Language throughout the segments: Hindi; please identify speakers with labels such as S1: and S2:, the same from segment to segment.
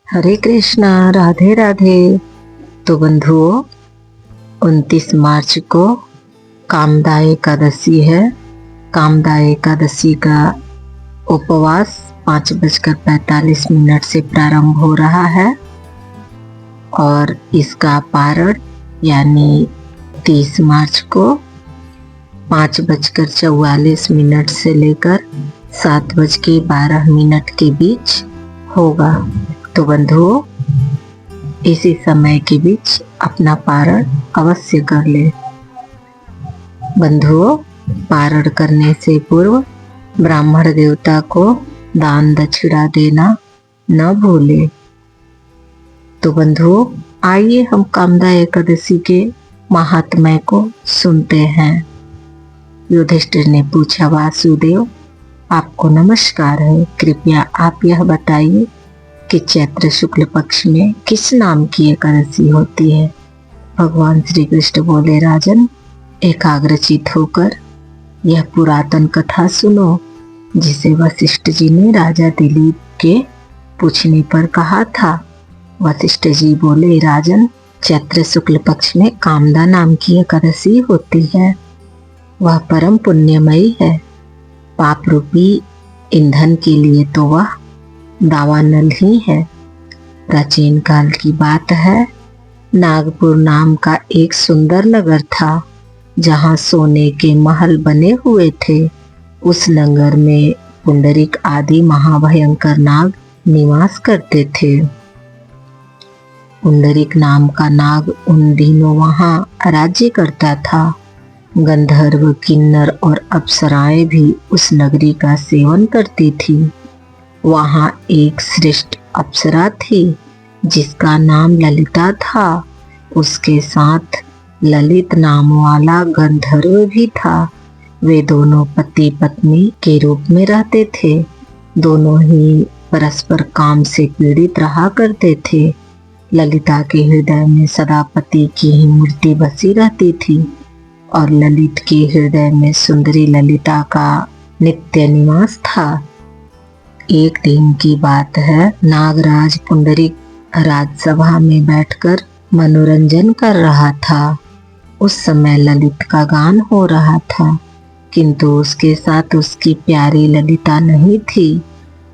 S1: हरे कृष्णा, राधे राधे। तो बंधुओं, 29 मार्च को कामदा एकादशी है। कामदा एकादशी का उपवास 5:45 से प्रारंभ हो रहा है और इसका पारण यानी 30 मार्च को 5:44 से लेकर 7:12 के बीच होगा। तो बंधुओं, इसी समय के बीच अपना पारण अवश्य कर ले। बंधुओं, पारण करने से पूर्व ब्राह्मण देवता को दान दक्षिणा देना न भूले। तो बंधुओं, आइए हम कामदा एकादशी के महात्म्य को सुनते हैं। युधिष्ठिर ने पूछा, वासुदेव आपको नमस्कार है, कृपया आप यह बताइए कि चैत्र शुक्ल पक्ष में किस नाम की एकादशी होती है। भगवान श्री कृष्ण बोले, राजन, एकाग्रचित होकर यह पुरातन कथा सुनो, जिसे वशिष्ठ जी ने राजा दिलीप के पूछने पर कहा था। वशिष्ठ जी बोले, राजन, चैत्र शुक्ल पक्ष में कामदा नाम की एकादशी होती है। वह परम पुण्यमयी है। पाप रूपी ईंधन के लिए तो वह दावानल ही है। प्राचीन काल की बात है, नागपुर नाम का एक सुंदर नगर था, जहाँ सोने के महल बने हुए थे। उस नगर में पुंडरीक आदि महाभयंकर नाग निवास करते थे। पुंडरीक नाम का नाग उन दिनों वहाँ राज्य करता था। गंधर्व, किन्नर और अप्सराएं भी उस नगरी का सेवन करती थी। वहाँ एक श्रेष्ठ अप्सरा थी जिसका नाम ललिता था। उसके साथ ललित नाम वाला गंधर्व भी था। वे दोनों पति पत्नी के रूप में रहते थे। दोनों ही परस्पर काम से पीड़ित रहा करते थे। ललिता के हृदय में सदा पति की ही मूर्ति बसी रहती थी और ललित के हृदय में सुंदरी ललिता का नित्य निवास था। एक दिन की बात है, नागराज पुंडरीक राजसभा में बैठकर मनोरंजन कर रहा था। उस समय ललित का गान हो रहा था, किंतु उसके साथ उसकी प्यारी ललिता नहीं थी।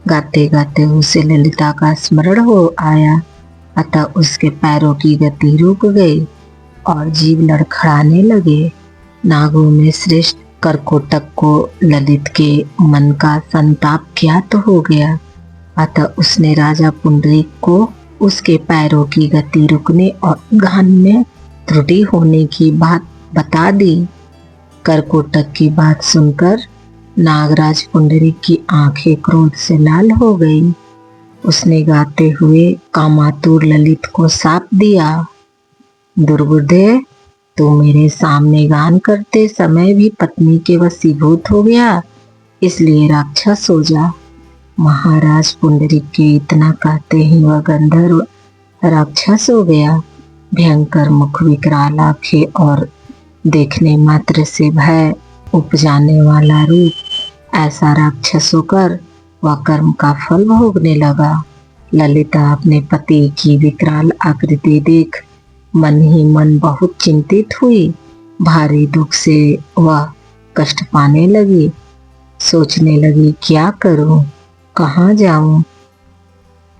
S1: गाते गाते उसे ललिता का स्मरण हो आया, अतः उसके पैरों की गति रुक गई और जीभ लड़खड़ाने लगे। नागों में श्रेष्ठ करकोटक को ललित के मन का संताप ज्ञात हो गया, अतः उसने राजा पुंडरीक को उसके पैरों की गति रुकने और गान में त्रुटि होने की बात बता दी। करकोटक की बात सुनकर नागराज पुंडरीक की आंखें क्रोध से लाल हो गई। उसने गाते हुए कामातुर ललित को शाप दिया, दुर्बुद्धे, तू मेरे सामने गान करते समय भी पत्नी के वशीभूत हो गया, इसलिए राक्षस हो जा। महाराज पुंडरीक के इतना कहते ही वह गंधर्व राक्षस हो गया। भयंकर मुख, विकराल आंखें और देखने मात्र से भय उपजाने वाला रूप, ऐसा राक्षस होकर वह कर्म का फल भोगने लगा। ललिता अपने पति की विकराल आकृति देख मन ही मन बहुत चिंतित हुई। भारी दुख से वह कष्ट पाने लगी। सोचने लगी, क्या करूं, कहाँ जाऊं,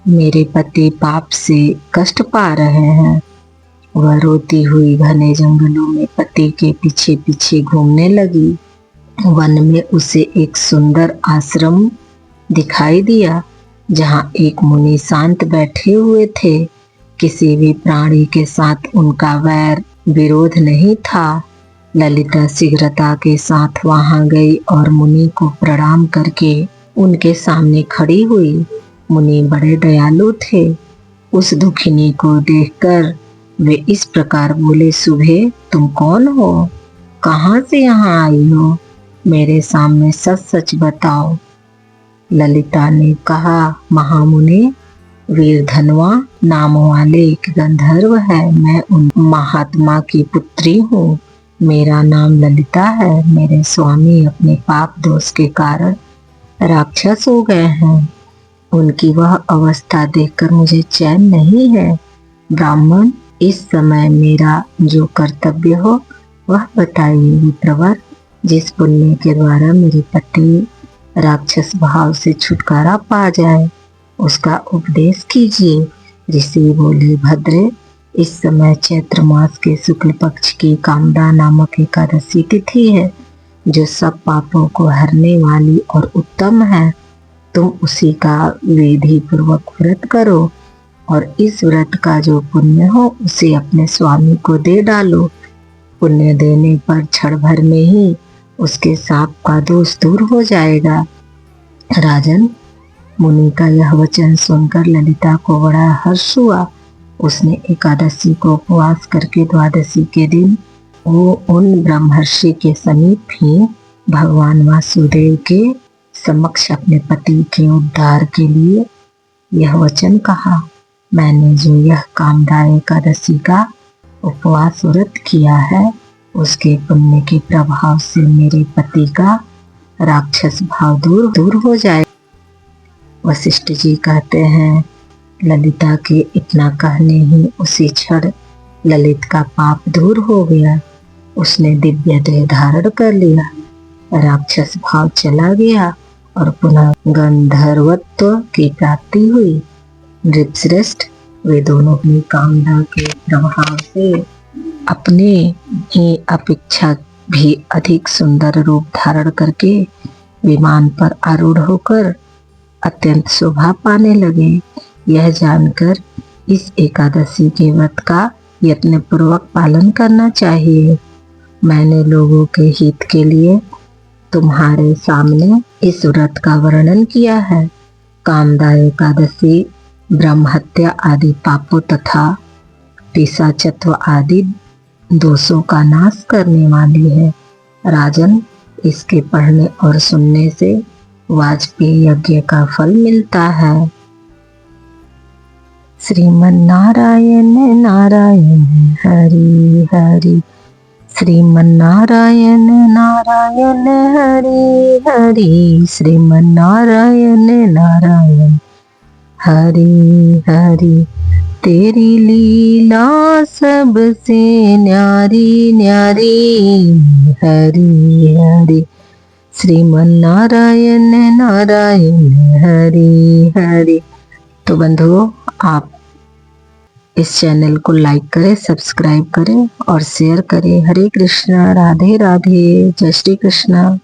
S1: मेरे पति पाप से कष्ट पा रहे हैं। वह रोती हुई घने जंगलों में पति के पीछे पीछे घूमने लगी। वन में उसे एक सुंदर आश्रम दिखाई दिया, जहाँ एक मुनि शांत बैठे हुए थे। किसी भी प्राणी के साथ उनका वैर विरोध नहीं था। ललिता शीघ्रता के साथ वहां गई और मुनि को प्रणाम करके उनके सामने खड़ी हुई। मुनि बड़े दयालु थे। उस दुखिनी को देखकर वे इस प्रकार बोले, सुबह, तुम कौन हो, कहाँ से यहाँ आई हो, मेरे सामने सच सच बताओ। ललिता ने कहा, महामुनि, वीरधनवा नाम वाले एक गंधर्व है। मैं उन महात्मा की पुत्री हूँ। मेरा नाम ललिता है। मेरे स्वामी अपने पाप दोष के कारण राक्षस हो गए हैं। उनकी वह अवस्था देखकर मुझे चैन नहीं है। ब्राह्मण, इस समय मेरा जो कर्तव्य हो वह बताइए विप्रवर। जिस पुण्य के द्वारा मेरे पति राक्षस भाव से छुटकारा पा जाए उसका उपदेश कीजिए। ऋषि बोले, भद्रे, इस समय चैत्र मास के शुक्ल पक्ष की कामदा नामक एकादशी तिथि है, जो सब पापों को हरने वाली और उत्तम है। तुम उसी का विधि पूर्वक व्रत करो और इस व्रत का जो पुण्य हो उसे अपने स्वामी को दे डालो। पुण्य देने पर क्षण भर में ही उसके साप का दोष दूर हो जाएगा। राजन, मुनि का यह वचन सुनकर ललिता को बड़ा हर्ष हुआ। उसने एकादशी को उपवास करके द्वादशी के दिन वो उन ब्रह्मर्षि के समीप ही भगवान वासुदेव के समक्ष अपने पति के उद्धार के लिए यह वचन कहा, मैंने जो यह कामदा एकादशी का उपवास व्रत किया है उसके पुण्य के प्रभाव से मेरे पति का राक्षस भाव दूर हो जाए। वशिष्ठ जी कहते हैं, ललिता के इतना कहने ही उसी क्षण ललित का पाप दूर हो गया। उसने दिव्य देह धारण कर लिया, राक्षस भाव चला गया और पुनः गंधर्वत्व की प्राप्ति हुई। नृपश्रेष्ठ, वे दोनों ही कामना के प्रभाव से अपने ही अपेक्षा भी अधिक सुंदर रूप धारण करके विमान पर आरूढ़ होकर अत्यंत शोभा पाने लगे। यह जानकर इस एकादशी के व्रत का यत्न पूर्वक पालन करना चाहिए। मैंने लोगों के हित के लिए तुम्हारे सामने इस व्रत का वर्णन किया है। कामदा एकादशी ब्रह्महत्या आदि पापों तथा पिशाचत्व आदि दोषों का नाश करने वाली है। राजन, इसके पढ़ने और सुनने से वाजपेयी यज्ञ का फल मिलता है। श्रीमन नारायण नारायण हरि हरि, श्रीमन नारायण नारायण हरि हरि, श्रीमन नारायण नारायण हरि हरि। तेरी लीला सबसे न्यारी न्यारी हरि हरि, श्रीमन नारायण नारायण हरि हरि। तो बंधुओं, आप इस चैनल को लाइक करें, सब्सक्राइब करें और शेयर करें। हरे कृष्णा, राधे राधे, जय श्री कृष्णा।